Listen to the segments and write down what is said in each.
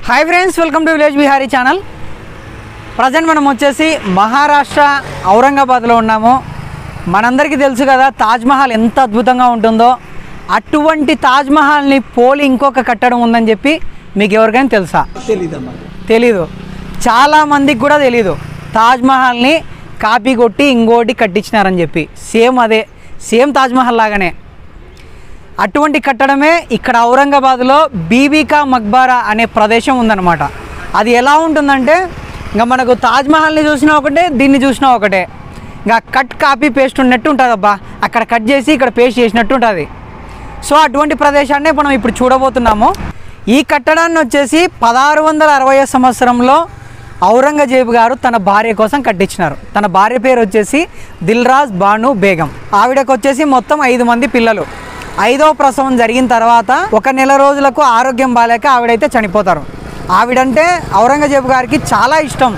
Hi friends, welcome to village Bihari channel. Present మనం వచ్చేసి మహారాష్ట్ర ఔరంగాబాద్లో ఉన్నాము. మనందరికీ తెలుసు కదా తాజ్మహల్ ఎంత అద్భుతంగా ఉంటుందో. అటువంటి తాజ్మహల్ని పోలి ఇంకొక కట్టడం ఉందని చెప్పి మీకు ఎవరికైనా తెలుసా? తెలీదు. చాలామందికి కూడా తెలీదు. తాజ్మహల్ని కాపీ కొట్టి ఇంకోటి కట్టించినారని చెప్పి. సేమ్ తాజ్మహల్ లాగానే అటువంటి కట్టడమే ఇక్కడ ఔరంగాబాద్లో బీబీకా మక్బారా అనే ప్రదేశం ఉందన్నమాట. అది ఎలా ఉంటుందంటే ఇంకా మనకు తాజ్మహల్ని చూసినా ఒకటే, దీన్ని చూసినా ఒకటే. ఇంకా కట్ కాపీ పేస్ట్ ఉన్నట్టు ఉంటుంది అబ్బా. అక్కడ కట్ చేసి ఇక్కడ పేస్ట్ చేసినట్టు ఉంటుంది. సో అటువంటి ప్రదేశాన్నే మనం ఇప్పుడు చూడబోతున్నాము. ఈ కట్టడాన్ని వచ్చేసి 1660 సంవత్సరంలో ఔరంగజేబు గారు తన భార్య కోసం కట్టించినారు. తన భార్య పేరు వచ్చేసి దిల్రాజ్ బాను బేగం. ఆవిడకు వచ్చేసి మొత్తం 5 మంది పిల్లలు. 5వ ప్రసవం జరిగిన తర్వాత 1 నెల రోజులకు ఆరోగ్యం బాలేక ఆవిడైతే చనిపోతారు. ఆవిడంటే ఔరంగజేబు గారికి చాలా ఇష్టం.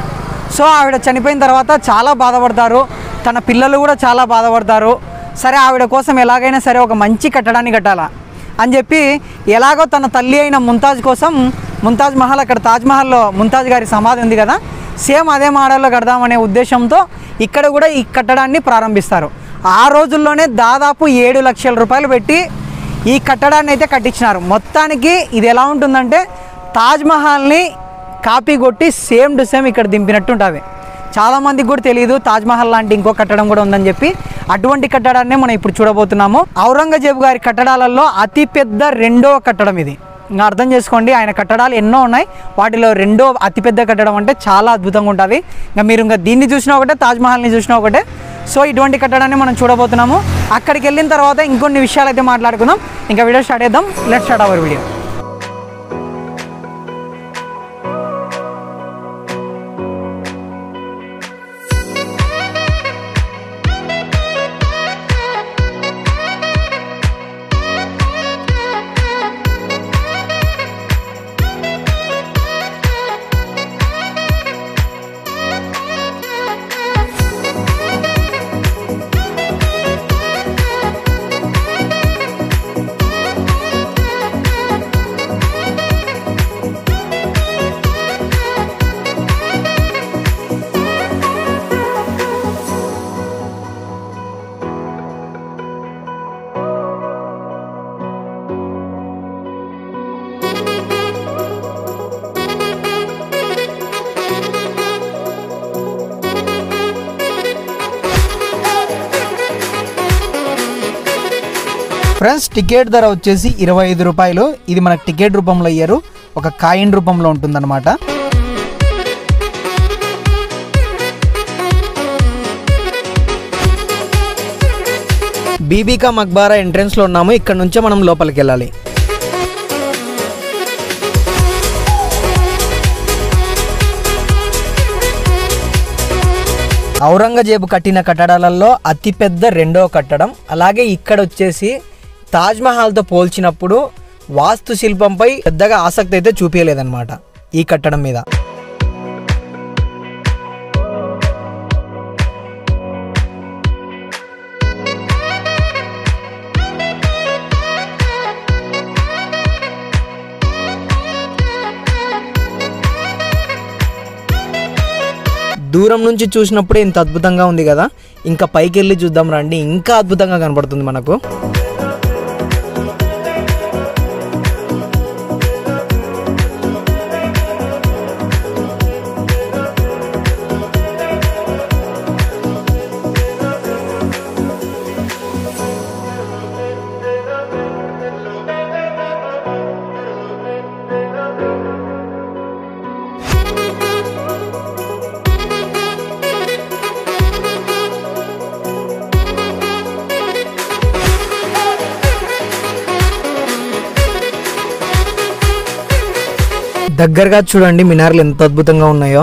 సో ఆవిడ చనిపోయిన తర్వాత చాలా బాధపడతారు. తన పిల్లలు కూడా చాలా బాధపడతారు. సరే ఆవిడ కోసం ఎలాగైనా సరే ఒక మంచి కట్టడాన్ని కట్టాలా అని చెప్పి ఎలాగో తన తల్లి అయిన ముంతాజ్ కోసం ముంతాజ్ మహల్, అక్కడ తాజ్మహల్లో ముంతాజ్ గారి సమాధి ఉంది కదా, సేమ్ అదే మోడల్లో కడదామనే ఉద్దేశంతో ఇక్కడ కూడా ఈ కట్టడాన్ని ప్రారంభిస్తారు. ఆ రోజుల్లోనే దాదాపు 7 లక్షల రూపాయలు పెట్టి ఈ కట్టడాన్ని అయితే కట్టించినారు. మొత్తానికి ఇది ఎలా ఉంటుందంటే తాజ్మహల్ని కాపీ కొట్టి సేమ్ టు సేమ్ ఇక్కడ దింపినట్టు ఉంటుంది. చాలామందికి కూడా తెలియదు తాజ్మహల్ లాంటి ఇంకో కట్టడం కూడా ఉందని చెప్పి. అటువంటి కట్టడాన్నే మనం ఇప్పుడు చూడబోతున్నాము. ఔరంగజేబు గారి కట్టడాలలో అతిపెద్ద 2వ కట్టడం ఇది. ఇంకా అర్థం చేసుకోండి, ఆయన కట్టడాలు ఎన్నో ఉన్నాయి, వాటిలో 2వ అతిపెద్ద కట్టడం అంటే చాలా అద్భుతంగా ఉంటుంది. ఇంకా దీన్ని చూసినా ఒకటే, తాజ్మహల్ని చూసినా ఒకటే. సో ఇటువంటి కట్టడాన్ని మనం చూడబోతున్నాము. అక్కడికి వెళ్ళిన తర్వాత ఇంకొన్ని విషయాలు అయితే మాట్లాడుకుందాం. ఇంకా వీడియో స్టార్ట్ చేద్దాం. Let's start our video. Friends, ticket ధర వచ్చేసి 25 రూపాయలు. ఇది మనకు టికెట్ రూపంలో ఇయ్యరు, ఒక కాయిన్ రూపంలో ఉంటుందన్నమాట. బీబీకా మక్బారా ఎంట్రన్స్లో ఉన్నాము. ఇక్కడ నుంచే మనం లోపలికి వెళ్ళాలి. ఔరంగజేబు కట్టిన కట్టడాలలో అతిపెద్ద 2వ కట్టడం. అలాగే ఇక్కడ వచ్చేసి తాజ్మహల్తో పోల్చినప్పుడు వాస్తు శిల్పంపై పెద్దగా ఆసక్తి అయితే చూపించలేదన్నమాట ఈ కట్టడం మీద. దూరం నుంచి చూసినప్పుడే ఇంత అద్భుతంగా ఉంది కదా, ఇంకా పైకి వెళ్ళి చూద్దాం రండి. ఇంకా అద్భుతంగా కనబడుతుంది మనకు. దగ్గరగా చూడండి మినార్లు ఎంత అద్భుతంగా ఉన్నాయో.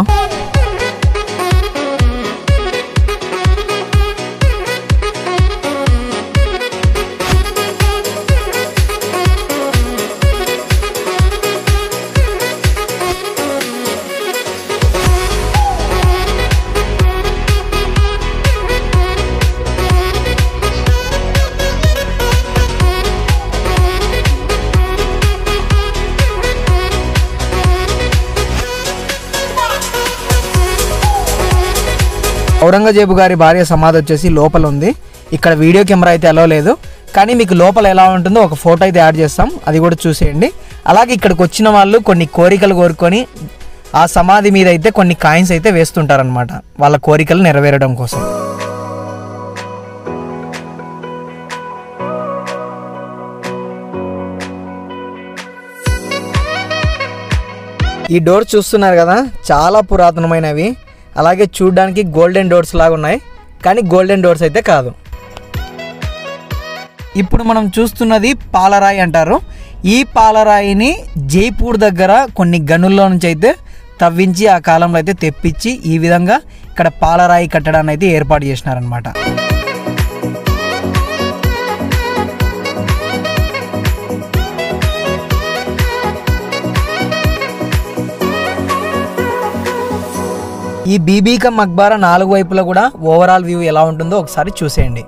ఔరంగజేబు గారి భార్య సమాధి వచ్చేసి లోపల ఉంది. ఇక్కడ వీడియో కెమెరా అయితే అలో లేదు, కానీ మీకు లోపల ఎలా ఉంటుందో ఒక ఫోటో అయితే యాడ్ చేస్తాం, అది కూడా చూసేయండి. అలాగే ఇక్కడికి వచ్చిన వాళ్ళు కొన్ని కోరికలు కోరుకొని ఆ సమాధి మీద అయితే కొన్ని కాయిన్స్ అయితే వేస్తుంటారనమాట, వాళ్ళ కోరికలు నెరవేరడం కోసం. ఈ డోర్స్ చూస్తున్నారు కదా, చాలా పురాతనమైనవి. అలాగే చూడడానికి గోల్డెన్ డోర్స్ లాగా ఉన్నాయి, కానీ గోల్డెన్ డోర్స్ అయితే కాదు. ఇప్పుడు మనం చూస్తున్నది పాలరాయి అంటారు. ఈ పాలరాయిని జైపూర్ దగ్గర కొన్ని గనుల్లో నుంచి అయితే తవ్వించి ఆ కాలంలో అయితే తెప్పించి ఈ విధంగా ఇక్కడ పాలరాయి కట్టడాన్ని అయితే ఏర్పాటు చేసినారనమాట. ఈ బీబీ కా మక్బారా 4 వైపులా కూడా ఓవరాల్ వ్యూ ఎలా ఉంటుందో ఒకసారి చూసేయండి.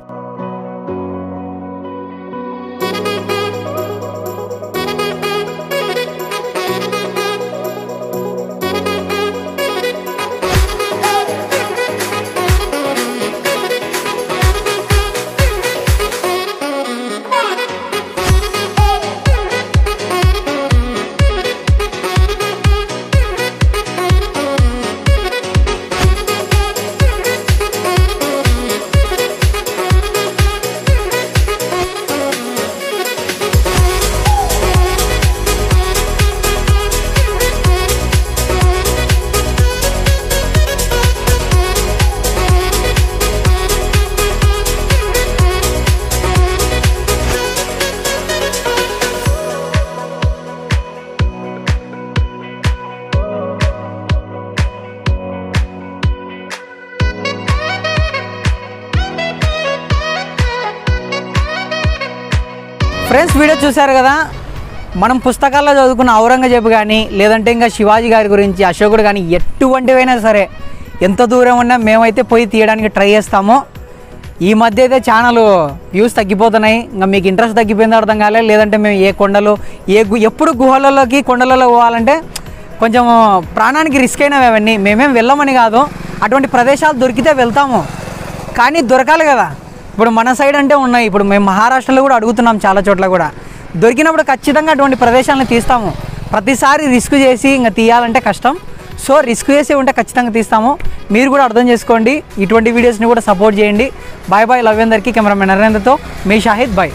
ఫ్రెండ్స్, వీడియో చూశారు కదా. మనం పుస్తకాల్లో చదువుకున్న ఔరంగజేబు కానీ లేదంటే ఇంకా శివాజీ గారి గురించి, అశోకుడు కానీ ఎటువంటివైనా సరే ఎంత దూరం ఉన్నా మేమైతే పోయి తీయడానికి ట్రై చేస్తాము. ఈ మధ్య అయితే ఛానల్ వ్యూస్ తగ్గిపోతున్నాయి. ఇంకా మీకు ఇంట్రెస్ట్ తగ్గిపోయిందో అర్థం కాలేదు, లేదంటే మేము ఏ కొండలు ఎప్పుడు గుహలలోకి కొండలలో పోవాలంటే కొంచెం ప్రాణానికి రిస్క్ అయినవి అవన్నీ. మేమేం వెళ్ళమని కాదు, అటువంటి ప్రదేశాలు దొరికితే వెళ్తాము, కానీ దొరకాలి కదా. ఇప్పుడు మన సైడ్ అంటే ఉన్నాయి, ఇప్పుడు మేము మహారాష్ట్రలో కూడా అడుగుతున్నాం చాలా చోట్ల కూడా. దొరికినప్పుడు ఖచ్చితంగా అటువంటి ప్రదేశాలను తీస్తాము. ప్రతిసారి రిస్క్ చేసి ఇంకా తీయాలంటే కష్టం. సో రిస్క్ చేసి ఉంటే ఖచ్చితంగా తీస్తాము. మీరు కూడా అర్థం చేసుకోండి, ఇటువంటి వీడియోస్ని కూడా సపోర్ట్ చేయండి. బాయ్ బాయ్, లవ్ అందరికీ. కెమెరామెన్ నరేంద్రతో మీ షాహిద్ బాయ్.